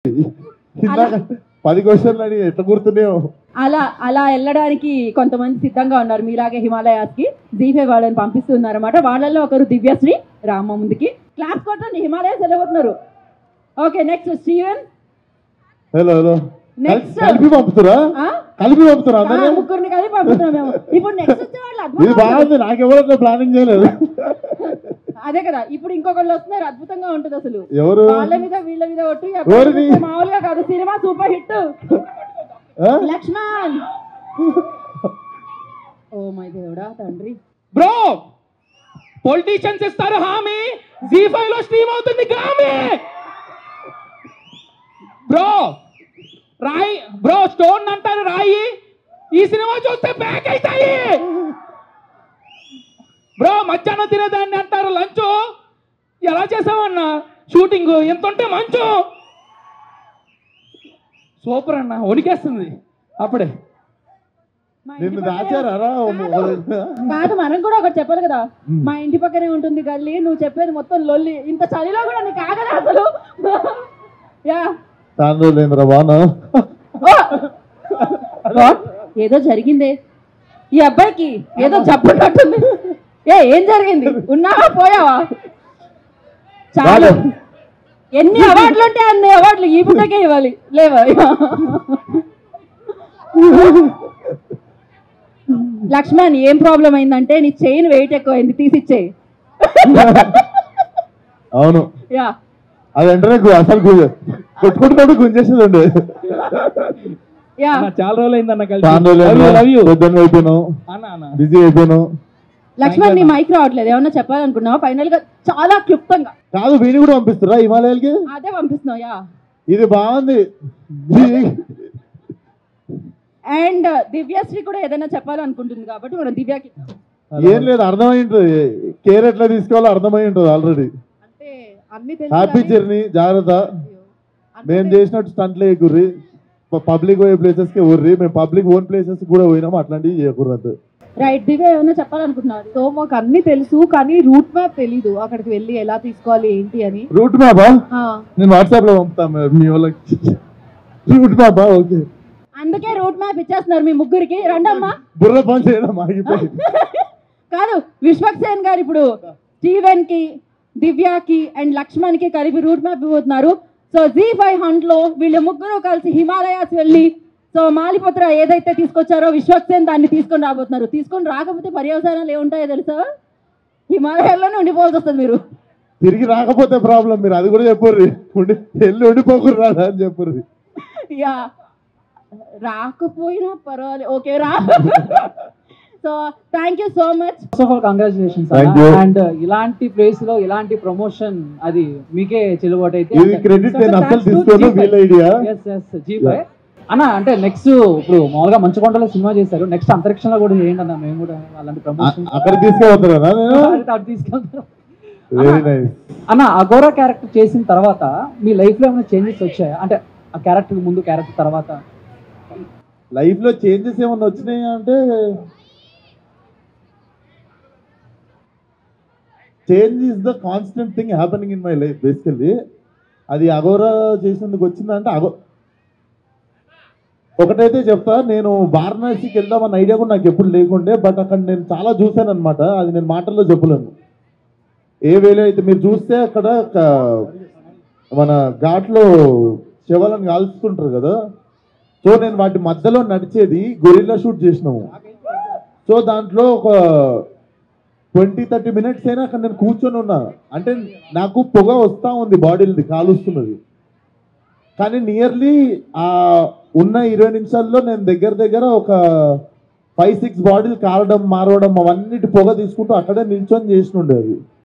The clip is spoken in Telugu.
ఇందాక 10 క్వశ్చన్లు అని ఎట్లా గుర్తున్నాయో అలా అలా వెళ్ళడానికి కొంతమంది సిద్ధంగా ఉన్నారు మీలాగే హిమాలయాస్కి జీఫే వాళ్ళని పంపిస్తున్నారు అన్నమాట. వాళ్ళల్లో ఒకరు దివ్యశ్రీ రామ ముందుకి క్లాస్ కొట్టండి. హిమాలయాస్ వెళ్ళబోతున్నారు. Okay next Steven. Hello hello next కలిపి పంపుతురా అందరూ ముగ్గురిని కలిపి పంపుతున్నాం మేము. ఇప్పుడు నెక్స్ట్ వచ్చే వాళ్ళు ఇది బాగుంది. నాకెవరో ప్లానింగ్ చేయలేదు. అదే కదా ఇప్పుడు ఇంకొకళ్ళు వస్తున్నారు. అద్భుతంగా ఉంటుంది అసలు. ఎవరు వాళ్ళ మీద వీళ్ళ మీద ఒట్టు మామూలుగా కాదు. Cinema super hit. Lakshman. Oh my దేవుడా తండ్రి. బ్రో పొలిటీషియన్స్ ఇస్తారు హామీ, జీ5 లో స్ట్రీమ్ అవుతుంది గ్రామీ. బ్రో రాయి బ్రో స్టోన్ అంటారు రాయి, ఈ సినిమా చూస్తే బ్యాక్ అవుతాయి. బ్రో మధ్యాహ్నం తినేదాన్ని అంటారు లంచ్, ఎలా చేసావన్నా షూటింగ్ ఎంత ఉంటే మంచు. సూపర్ అన్న, వణికేస్తుంది అప్పుడే. నిన్ను దాచారా కాదు మనం కూడా ఒకటి చెప్పాలి కదా. మా ఇంటి పక్కనే ఉంటుంది గల్లీ, నువ్వు చెప్పేది మొత్తం లొల్లి. ఇంత చలిలో కూడా నీకు ఆగదా అసలు? యా తాండ్రులేంద్ర బాను ఏదో జరిగిందే ఈ అబ్బాయికి, ఏదో జబ్బున్నట్టుంది. ఏం జరిగింది? ఉన్నావా పోయావా? చాలు. ఎన్ని అవార్డులు ఉంటే అన్ని అవార్డులు ఈ పుట్టకే ఇవ్వాలి లేవా? లక్ష్మణ్ ఏం ప్రాబ్లం అయిందంటే నీ చైన్ వెయిట్ ఎక్కువైంది, తీసిచ్చేయి. అవును యా అది వెంటనే అసలు కొట్టుకుంటున్నప్పుడు గుంజేసేదండి. యా చాలా రోజులు అయిందన్న బిజీ అయిపోయాను. లక్ష్మణ్ నీ మైక్ రావట్లేదు, ఏమన్నా చెప్పాలనుకున్నావా ఫైనల్ గా? చాలా క్లుప్తంగా. కాదు వీని కూడా పంపిస్తారా హిమాలయాలకి? అదే పంపిస్తున్నావు. యా ఇది బాగుంది. అండ్ దివ్యశ్రీ కూడా ఏదైనా చెప్పాలనుకుంటుంది కాబట్టి మనం దివ్యకి. ఏం లేదు, అర్థమై ఉంటుంది. కేర్ ఎట్లా తీసుకోవాలో అర్థమై ఉంటుంది ఆల్రెడీ. అంటే అన్ని హ్యాపీ జర్నీ, జాగ్రత్త. మేము చేసినట్టు స్టంట్లు వేయకుర్రి, పబ్లిక్ పోయే ప్లేసెస్ కి ఊర్రి. మేము పబ్లిక్ ఓన్ ప్లేసెస్ కూడా పోయినాము, అట్లాంటివి చేయకూడదు. రైట్. దివ్య ఏమైనా చెప్పాలనుకుంటున్నారు? సో మాకు అన్ని తెలుసు కానీ రూట్ మ్యాప్ తెలీదు, అక్కడికి వెళ్ళి ఎలా తీసుకోవాలి ఏంటి అని. రూట్ మ్యాపా? నేను వాట్సాప్ లో పంపుతాను మీ వాళ్ళకి. రూట్ మ్యాపా? ఓకే. అందుకే రూట్ మ్యాప్ ఇచ్చేస్తున్నారు మీ ముగ్గురికి. రండమ్మా. బుర్ర పని చేయడం ఆగిపోయింది. కాదు విశ్వక్సేన్ గారు ఇప్పుడు స్టీవెన్ కి, దివ్యకి అండ్ లక్ష్మణ్ కి కలిపి రూట్ మ్యాప్ ఇవ్వబోతున్నారు. సో జీ5 హంట్ లో వీళ్ళు ముగ్గురు కలిసి హిమాలయాస్ వెళ్ళి సో మాలిపత్ర ఏదైతే తీసుకొచ్చారో విశ్వక్సేన్ దాన్ని తీసుకొని రాబోతున్నారు. తీసుకొని రాకపోతే పర్యవసానాలు ఏముంటాయో తెలుసా? హిమాలయాల్లోనే ఉండిపోవాల్సి వస్తుంది మీరు. తిరిగి రాకపోతే ప్రాబ్లం, మీరు అది కూడా చెప్పుర్రి. వెళ్ళి ఉండిపోకుర్రి రాదా అని చెప్పుర్రి. యా రాకపోయినా పర్వాలేదు. ఓకే రా. So thank you so much. First of all congratulations. And ఇలాంటి ప్లేస్ లో ఇలాంటి ప్రమోషన్ అది మీకే చెల్లుబాటు అయితే. ఇది క్రెడిట్ నేను అసలు తీసుకోను, వీళ్ళ ఐడియా. జీ5 అన్న అంటే నెక్స్ట్ ఇప్పుడు మామూలుగా మంచుకొండలో సినిమా చేశారు, నెక్స్ట్ అంతరిక్షంలో కూడా చేయండి అన్న. మేము కూడా అలాంటి ప్రమోషన్ అక్కడ తీసుకెళ్తారా? తీసుకెళ్తాం వెరీ నైస్ అన్న. అఘోరా క్యారెక్టర్ చేసిన తర్వాత మీ లైఫ్ లో ఏమైనా చేంజెస్ వచ్చాయా? అంటే ఆ క్యారెక్టర్ ముందు, క్యారెక్టర్ తర్వాత లైఫ్ లో చేంజెస్ ఏమన్నా వచ్చినాయి అంటే, change is the constant thing happening in my life basically. అది అఘోరా చేసినందుకు వచ్చిందంటే ఒకటైతే చెప్తా, నేను వారణాసికి వెళ్దామన్న ఐడియా కూడా నాకు ఎప్పుడు లేకుండే. బట్ అక్కడ నేను చాలా చూశాను అనమాట. అది నేను మాటల్లో చెప్పలేను. ఏ వేలో అయితే మీరు చూస్తే అక్కడ మన ఘాట్లో శవాలను కాల్చుకుంటారు కదా. సో నేను వాటి మధ్యలో నడిచేది గొరిల్లా షూట్ చేసినాము. సో దాంట్లో ఒక 20-30 మినిట్స్ అయినా అక్కడ నేను కూర్చొని ఉన్నా. అంటే నాకు పొగ వస్తూ ఉంది, బాడీలది కాలుస్తున్నది. కానీ నియర్లీ ఆ ఉన్న 20 నిమిషాల్లో నేను దగ్గర ఒక 5-6 బాడీలు కారడం, మారవడం అవన్నిటి పొగ తీసుకుంటూ అక్కడే నిల్చొని చేసినుండే అది.